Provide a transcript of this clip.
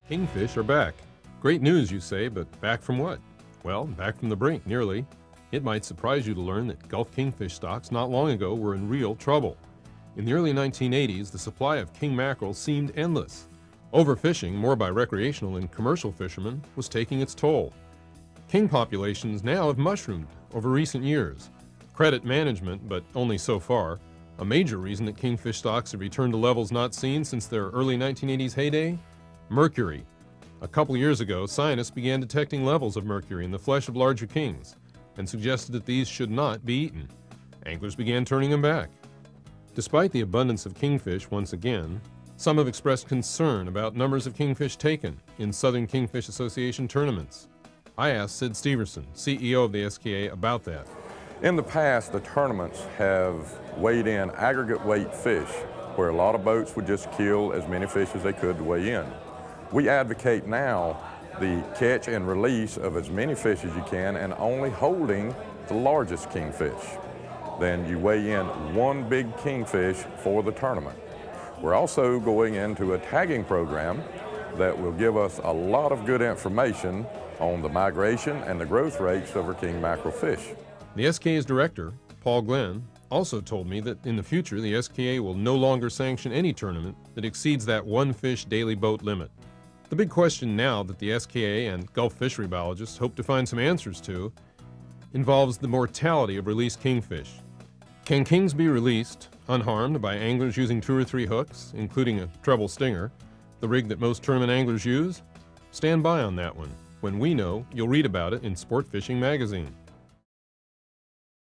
Kingfish are back. Great news, you say, but back from what? Well, back from the brink, nearly. It might surprise you to learn that Gulf kingfish stocks not long ago were in real trouble. In the early 1980s, the supply of king mackerel seemed endless. Overfishing, more by recreational and commercial fishermen, was taking its toll. King populations now have mushroomed over recent years. Credit management, but only so far. A major reason that kingfish stocks have returned to levels not seen since their early 1980s heyday? Mercury. A couple years ago, scientists began detecting levels of mercury in the flesh of larger kings and suggested that these should not be eaten. Anglers began turning them back. Despite the abundance of kingfish once again, some have expressed concern about numbers of kingfish taken in Southern Kingfish Association tournaments. I asked Sid Steverson, CEO of the SKA, about that. In the past, the tournaments have weighed in aggregate weight fish, where a lot of boats would just kill as many fish as they could to weigh in. We advocate now the catch and release of as many fish as you can and only holding the largest kingfish. Then you weigh in one big kingfish for the tournament. We're also going into a tagging program that will give us a lot of good information on the migration and the growth rates of our king mackerel fish. The SKA's director, Paul Glenn, also told me that in the future the SKA will no longer sanction any tournament that exceeds that one fish daily boat limit. The big question now that the SKA and Gulf fishery biologists hope to find some answers to involves the mortality of released kingfish. Can kings be released unharmed by anglers using 2 or 3 hooks, including a treble stinger, the rig that most tournament anglers use? Stand by on that one. When we know, you'll read about it in Sport Fishing Magazine.